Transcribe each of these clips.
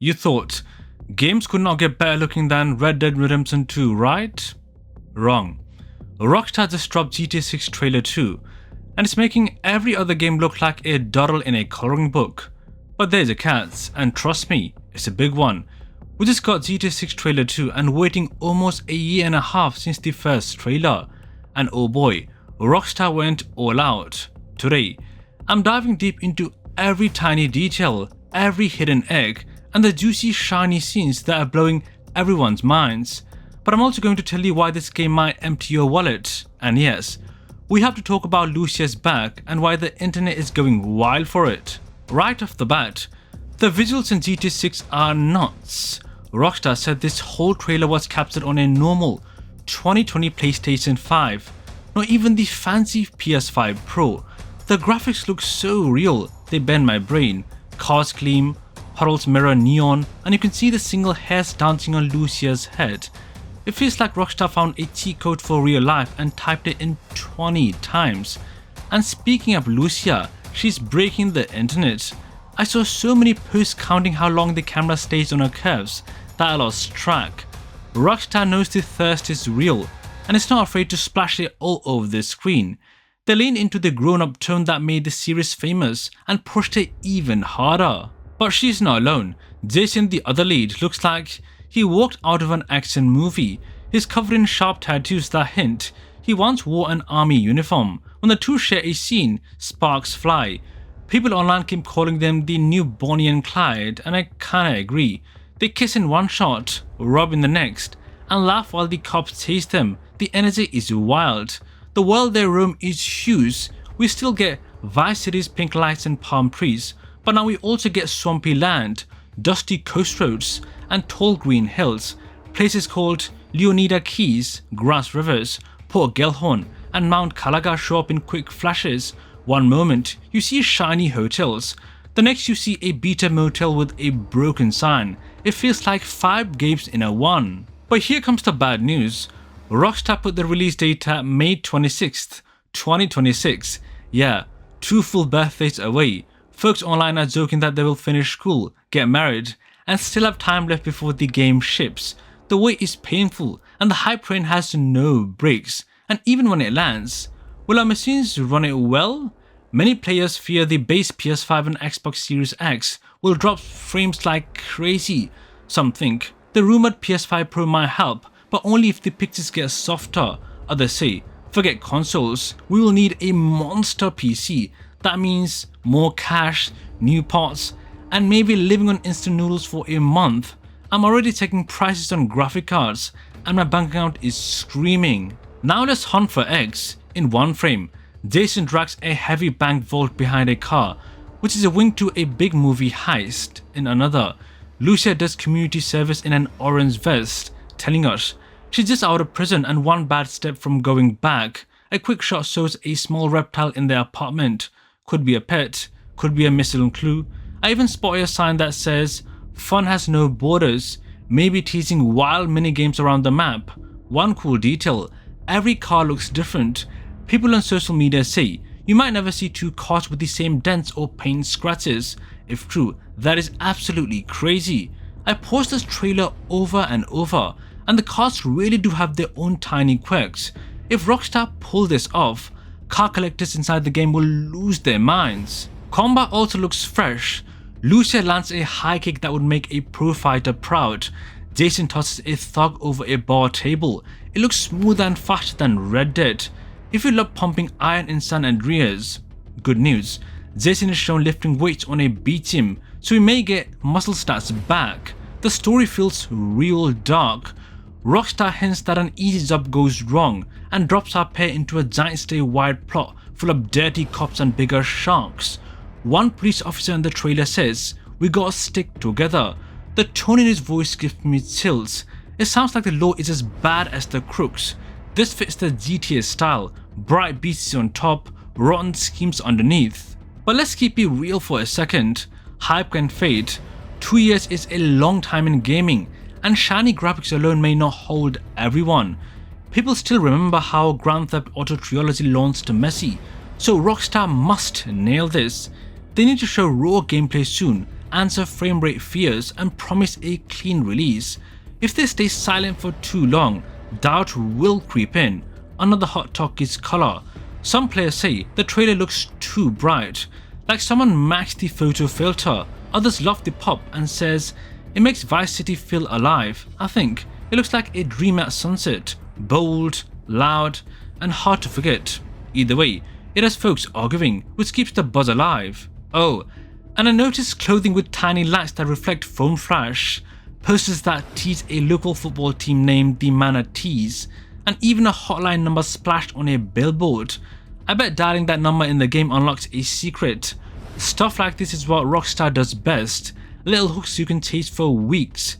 You thought games could not get better looking than Red Dead Redemption 2, right? Wrong. Rockstar just dropped GTA 6 Trailer 2, and it's making every other game look like a doddle in a coloring book. But there's a catch, and trust me, it's a big one. We just got GTA 6 Trailer 2 and waiting almost a year and a half since the first trailer. And oh boy, Rockstar went all out. Today, I'm diving deep into every tiny detail, every hidden egg, and the juicy shiny scenes that are blowing everyone's minds. But I'm also going to tell you why this game might empty your wallet. And yes, we have to talk about Lucia's back and why the internet is going wild for it. Right off the bat, the visuals in GTA 6 are nuts. Rockstar said this whole trailer was captured on a normal 2020 PlayStation 5, not even the fancy PS5 Pro. The graphics look so real, they bend my brain. Cars gleam, puddles mirror neon, and you can see the single hairs dancing on Lucia's head. It feels like Rockstar found a cheat code for real life and typed it in 20 times. And speaking of Lucia, she's breaking the internet. I saw so many posts counting how long the camera stays on her curves that I lost track. Rockstar knows the thirst is real and is not afraid to splash it all over the screen. They leaned into the grown-up tone that made the series famous and pushed it even harder. But she's not alone. Jason, the other lead, looks like he walked out of an action movie. He's covered in sharp tattoos that hint he once wore an army uniform. When the two share a scene, sparks fly. People online keep calling them the new Bonnie and Clyde, and I kinda agree. They kiss in one shot, rob in the next, and laugh while the cops chase them. The energy is wild. The world they roam is huge. We still get Vice City's pink lights and palm trees, but now we also get swampy land, dusty coast roads, and tall green hills. Places called Leonida Keys, Grass Rivers, Port Gellhorn, and Mount Calaga show up in quick flashes. One moment, you see shiny hotels. The next you see a beta motel with a broken sign. It feels like 5 games in a one. But here comes the bad news. Rockstar put the release date at May 26th, 2026. Yeah, 2 full birthdays away. Folks online are joking that they will finish school, get married, and still have time left before the game ships. The wait is painful, and the hype train has no brakes. And even when it lands, will our machines run it well? Many players fear the base PS5 and Xbox Series X will drop frames like crazy. Some think the rumored PS5 Pro might help, but only if the pictures get softer. Others say, forget consoles, we will need a monster PC. That means more cash, new parts, and maybe living on instant noodles for a month. I'm already checking prices on graphic cards, and my bank account is screaming. Now let's hunt for eggs. In one frame, Jason drags a heavy bank vault behind a car, which is a wink to a big movie heist. In another, Lucia does community service in an orange vest, telling us she's just out of prison and one bad step from going back. A quick shot shows a small reptile in their apartment. Could be a pet, could be a missile clue. I even spot a sign that says, "Fun has no borders," maybe teasing wild minigames around the map. One cool detail, every car looks different. People on social media say you might never see 2 cars with the same dents or paint scratches. If true, that is absolutely crazy. I paused this trailer over and over, and the cars really do have their own tiny quirks. If Rockstar pull this off, car collectors inside the game will lose their minds. Combat also looks fresh. Lucia lands a high kick that would make a pro fighter proud. Jason tosses a thug over a bar table. It looks smoother and faster than Red Dead. If you love pumping iron in San Andreas, good news, Jason is shown lifting weights on a beach gym, so we may get muscle stats back. The story feels real dark. Rockstar hints that an easy job goes wrong and drops our pair into a giant stay-wide plot full of dirty cops and bigger sharks. One police officer in the trailer says, "We gotta stick together." The tone in his voice gives me chills. It sounds like the law is as bad as the crooks. This fits the GTA style, bright beaches on top, rotten schemes underneath. But let's keep it real for a second. Hype can fade. 2 years is a long time in gaming, and shiny graphics alone may not hold everyone. People still remember how Grand Theft Auto Trilogy launched messy, so Rockstar must nail this. They need to show raw gameplay soon, answer frame rate fears and promise a clean release. If they stay silent for too long, doubt will creep in. Another hot talk is color. Some players say the trailer looks too bright, like someone maxed the photo filter. Others love the pop and says it makes Vice City feel alive. I think it looks like a dream at sunset, bold, loud, and hard to forget. Either way, it has folks arguing, which keeps the buzz alive. Oh, and I noticed clothing with tiny lights that reflect foam flash, posters that tease a local football team named the Manatees, and even a hotline number splashed on a billboard. I bet dialing that number in the game unlocks a secret. Stuff like this is what Rockstar does best, little hooks you can chase for weeks.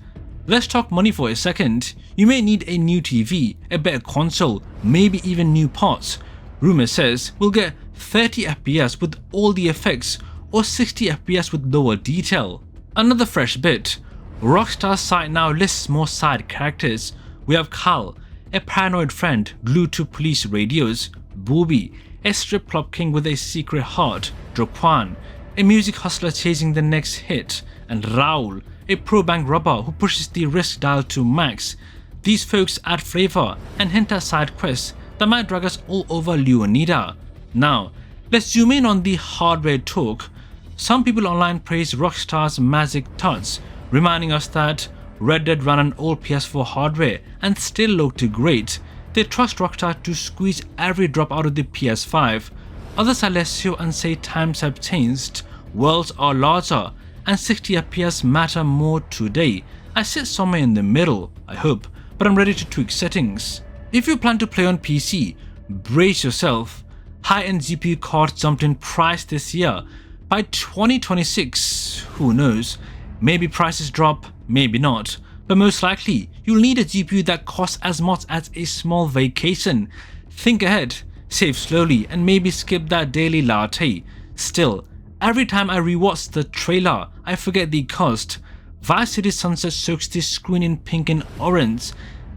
Let's talk money for a second. You may need a new TV, a better console, maybe even new parts. Rumor says we'll get 30 FPS with all the effects or 60 FPS with lower detail. Another fresh bit, Rockstar's site now lists more side characters. We have Cal, a paranoid friend glued to police radios, Booby, a strip club king with a secret heart, Joquan, a music hustler chasing the next hit, and Raul, a pro bank robber who pushes the risk dial to max. These folks add flavor and hint at side quests that might drag us all over Leonida. Now, let's zoom in on the hardware talk. Some people online praise Rockstar's magic touch, reminding us that Red Dead ran on old PS4 hardware and still looked great. They trust Rockstar to squeeze every drop out of the PS5. Others are less sure and say times have changed, worlds are larger, and 60 FPS matter more today. I sit somewhere in the middle, I hope, but I'm ready to tweak settings. If you plan to play on PC, brace yourself. High-end GPU cards jumped in price this year. By 2026, who knows? Maybe prices drop, maybe not, but most likely you'll need a GPU that costs as much as a small vacation. Think ahead, save slowly, and maybe skip that daily latte. Still, every time I rewatch the trailer, I forget the cost. Vice City Sunset soaks the screen in pink and orange.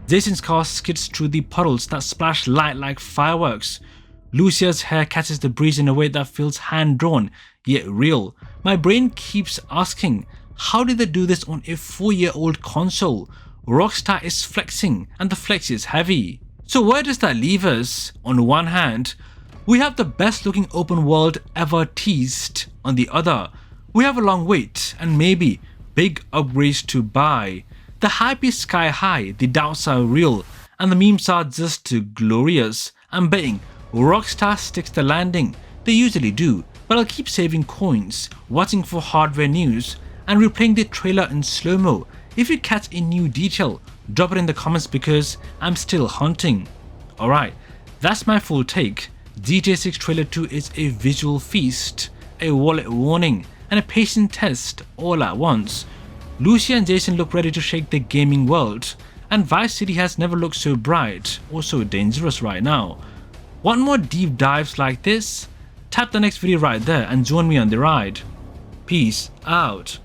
Jason's car skids through the puddles that splash light like fireworks. Lucia's hair catches the breeze in a way that feels hand-drawn, yet real. My brain keeps asking, how did they do this on a 4-year-old console? Rockstar is flexing, and the flex is heavy. So where does that leave us? On one hand, we have the best looking open world ever teased. On the other, we have a long wait and maybe big upgrades to buy. The hype is sky high, the doubts are real, and the memes are just too glorious. I'm betting Rockstar sticks the landing. They usually do, but I'll keep saving coins, watching for hardware news, and replaying the trailer in slow-mo. If you catch a new detail, drop it in the comments because I'm still hunting. Alright, that's my full take. GTA 6 Trailer 2 is a visual feast, a wallet warning, and a patient test all at once. Lucia and Jason look ready to shake the gaming world, and Vice City has never looked so bright or so dangerous right now. Want more deep dives like this? Tap the next video right there and join me on the ride. Peace out.